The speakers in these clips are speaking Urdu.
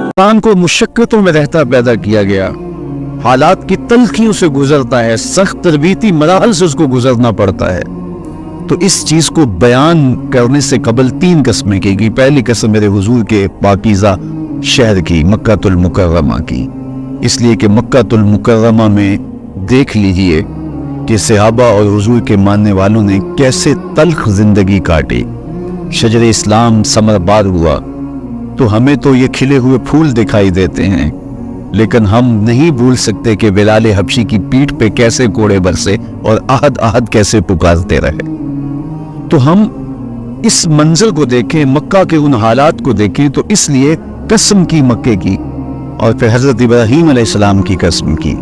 انسان کو مشقتوں میں رہتا پیدا کیا گیا، حالات کی تلخیوں سے گزرتا ہے، سخت تربیتی مراحل سے اس کو گزرنا پڑتا ہے۔ تو اس چیز کو بیان کرنے سے قبل 3 قسمیں کی گئی۔ پہلی قسم میرے حضور کے پاکیزہ شہر کی، مکہ المکرمہ کی، اس لیے کہ مکہ المکرمہ میں دیکھ لیجئے کہ صحابہ اور حضور کے ماننے والوں نے کیسے تلخ زندگی کاٹی۔ شجر اسلام ثمر بار ہوا تو ہمیں تو یہ کھلے ہوئے پھول دکھائی دیتے ہیں، لیکن ہم نہیں بھول سکتے کہ بلال حبشی کی پیٹھ پہ کیسے کوڑے برسے اور احد احد کیسے پکارتے رہے۔ تو ہم اس منظر کو دیکھیں، مکہ کے ان حالات کو دیکھیں، تو اس لیے قسم کی مکے کی، اور پھر حضرت ابراہیم علیہ السلام کی قسم کی،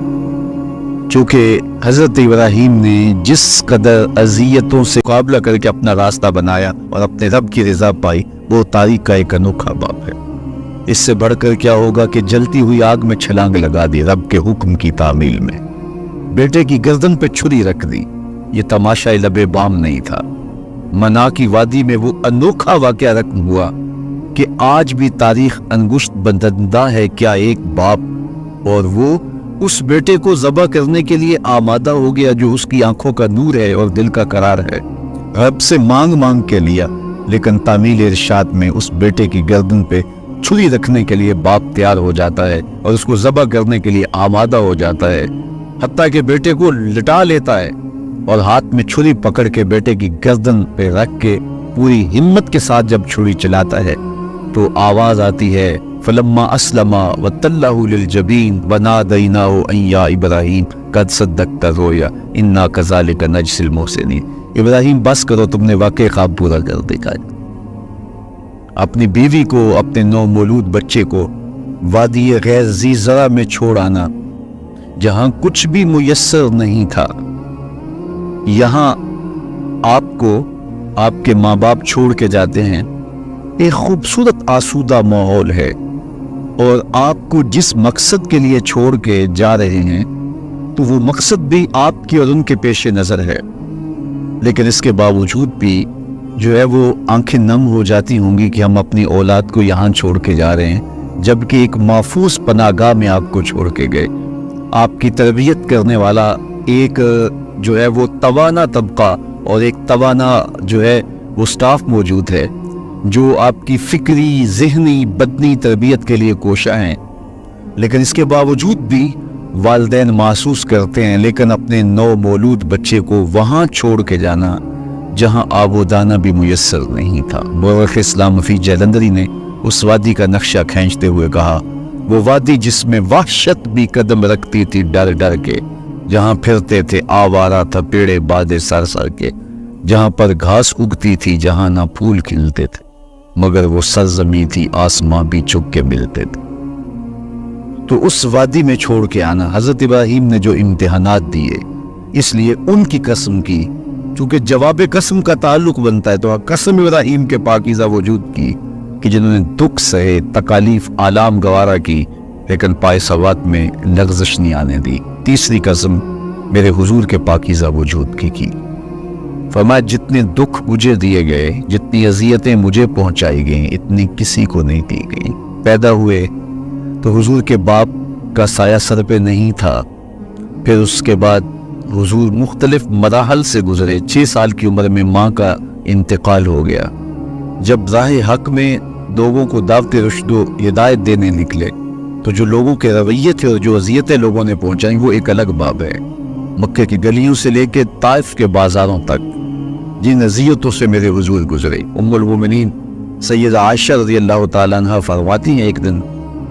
چونکہ حضرت ابراہیم نے جس قدر اذیتوں سے مقابلہ کر کے اپنا راستہ بنایا اور اپنے رب کی رضا پائی، وہ تاریخ کا ایک انوکھا باب ہے۔ اس سے بڑھ کر کیا ہوگا کہ جلتی ہوئی آگ میں چھلانگ لگا دی رب کے حکم کی تعمیل میں، بیٹے کی گردن پہ چھری رکھ دی۔ یہ تماشا لب بام نہیں تھا، منا کی وادی میں وہ انوکھا واقعہ رقم ہوا کہ آج بھی تاریخ انگشت بدندہ ہے کیا ایک باپ، اور وہ اس بیٹے کو ذبح کرنے کے لیے آمادہ ہو گیا جو اس کی آنکھوں کا نور ہے اور دل کا قرار ہے۔ رب سے مانگ مانگ کے لیا، لیکن تعمیل ارشاد میں اس بیٹے کی گردن پہ چھری رکھنے کے لیے باپ تیار ہو جاتا ہے اور اس کو ذبح کرنے کے لیے آمادہ ہو جاتا ہے، حتیٰ کہ بیٹے کو لٹا لیتا ہے اور ہاتھ میں چھری پکڑ کے بیٹے کی گردن پہ رکھ کے پوری ہمت کے ساتھ جب چھری چلاتا ہے تو آواز آتی ہے فلما اسلم وتلہ للجبین ونادیناہ ان یا ابراہیم قد صدقت الرؤیا انا کذالک نجزی المحسنین۔ ابراہیم بس کرو، تم نے واقعی خواب پورا کر دکھا۔ اپنی بیوی کو، اپنے نو مولود بچے کو وادی غیر ذی زرع میں چھوڑ آنا، جہاں کچھ بھی میسر نہیں تھا۔ یہاں آپ کو آپ کے ماں باپ چھوڑ کے جاتے ہیں، ایک خوبصورت آسودہ ماحول ہے، اور آپ کو جس مقصد کے لیے چھوڑ کے جا رہے ہیں تو وہ مقصد بھی آپ کی اور ان کے پیش نظر ہے، لیکن اس کے باوجود بھی جو ہے وہ آنکھیں نم ہو جاتی ہوں گی کہ ہم اپنی اولاد کو یہاں چھوڑ کے جا رہے ہیں، جبکہ ایک محفوظ پناہ گاہ میں آپ کو چھوڑ کے گئے۔ آپ کی تربیت کرنے والا ایک جو ہے وہ توانا طبقہ اور ایک توانا جو ہے وہ سٹاف موجود ہے جو آپ کی فکری، ذہنی، بدنی تربیت کے لیے کوشاں ہیں، لیکن اس کے باوجود بھی والدین محسوس کرتے ہیں لیکن اپنے نو مولود بچے کو وہاں چھوڑ کے جانا جہاں آب و دانہ بھی میسر نہیں تھا۔ مورخ اسلام مفید جلندری نے اس وادی کا نقشہ کھینچتے ہوئے کہا، وہ وادی جس میں وحشت بھی قدم رکھتی تھی ڈر ڈر کے، جہاں پھرتے تھے آوارہ تھا پیڑے بادے سر سر کے، جہاں پر گھاس اگتی تھی، جہاں نہ پھول کھلتے تھے، مگر وہ سرزمین تھی آسماں بھی چھپ کے ملتے تھے۔ تو اس وادی میں چھوڑ کے آنا، حضرت ابراہیم نے جو امتحانات دیے، اس لیے ان کی قسم کی، چونکہ جواب قسم کا تعلق بنتا ہے، تو قسم ابراہیم کے پاکیزہ وجود کی کہ جنہوں نے دکھ سہے، تکالیف آلام گوارا کی، لیکن پائے سوات میں لغزش نہیں آنے دی۔ تیسری قسم میرے حضور کے پاکیزہ وجود کی فرمایا جتنے دکھ مجھے دیے گئے، جتنی اذیتیں مجھے پہنچائی گئیں، اتنی کسی کو نہیں دی گئیں۔ پیدا ہوئے تو حضور کے باپ کا سایہ سر پہ نہیں تھا، پھر اس کے بعد حضور مختلف مراحل سے گزرے۔ 6 سال کی عمر میں ماں کا انتقال ہو گیا۔ جب راہ حق میں لوگوں کو دعوت رشد و ہدایت دینے نکلے تو جو لوگوں کے رویے تھے اور جو اذیتیں لوگوں نے پہنچائیں وہ ایک الگ باب ہے۔ مکہ کی گلیوں سے لے کے طائف کے بازاروں تک جن اذیتوں سے میرے حضور گزرے، ام المومنین سیدہ عائشہ رضی اللہ تعالیٰ عنہ فرماتی ہیں ایک دن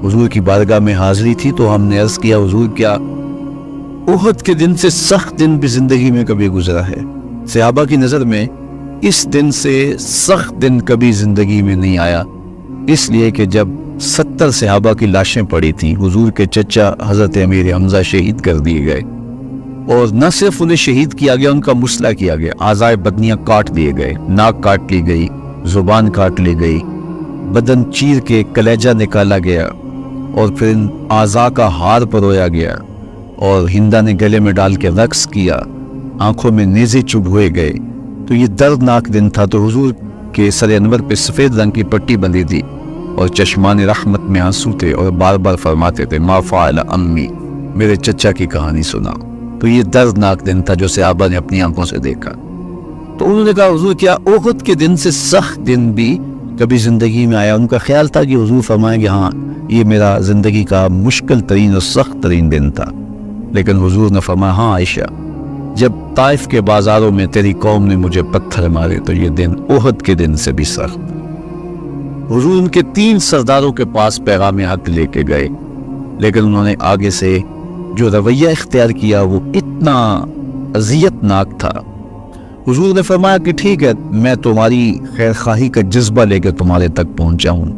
حضور کی بارگاہ میں حاضری تھی تو ہم نے عرض کیا حضور کیا احد کے دن سے سخت دن بھی زندگی میں کبھی گزرا ہے؟ صحابہ کی نظر میں اس دن سے سخت دن کبھی زندگی میں نہیں آیا، اس لیے کہ جب 70 صحابہ کی لاشیں پڑی تھیں، حضور کے چچا حضرت امیر حمزہ شہید کر دیے گئے، اور نہ صرف انہیں شہید کیا گیا، ان کا مسئلہ کیا گیا، اعضائے بدنیاں کاٹ دیے گئے، ناک کاٹ لی گئی، زبان کاٹ لی گئی، بدن چیر کے کلیجہ نکالا گیا، اور پھر ان اعضاء کا ہار پرویا گیا، اور ہندا نے گلے میں ڈال کے رقص کیا، آنکھوں میں نیزے چبھوئے گئے۔ تو یہ دردناک دن تھا، تو حضور کہ سر انور پہ سفید رنگ کی پٹی بندھی تھی اور چشمان رحمت میں آنسو تھے اور بار بار فرماتے تھے ما فعل امی، میرے چچا کی کہانی سنا۔ تو یہ دردناک دن تھا جو صحابہ نے اپنی آنکھوں سے دیکھا۔ تو انہوں نے کہا حضور کیا احد کے دن سے سخت دن بھی کبھی زندگی میں آیا؟ ان کا خیال تھا کہ حضور فرمائیں گے ہاں یہ میرا زندگی کا مشکل ترین اور سخت ترین دن تھا، لیکن حضور نے فرمایا ہاں عائشہ، جب طائف کے بازاروں میں تیری قوم نے مجھے پتھر مارے تو یہ دن احد کے دن سے بھی سخت۔ حضور ان کے 3 سرداروں کے پاس پیغام حق لے کے گئے، لیکن انہوں نے آگے سے جو رویہ اختیار کیا وہ اتنا اذیت ناک تھا۔ حضور نے فرمایا کہ ٹھیک ہے، میں تمہاری خیر خواہی کا جذبہ لے کے تمہارے تک پہنچا ہوں،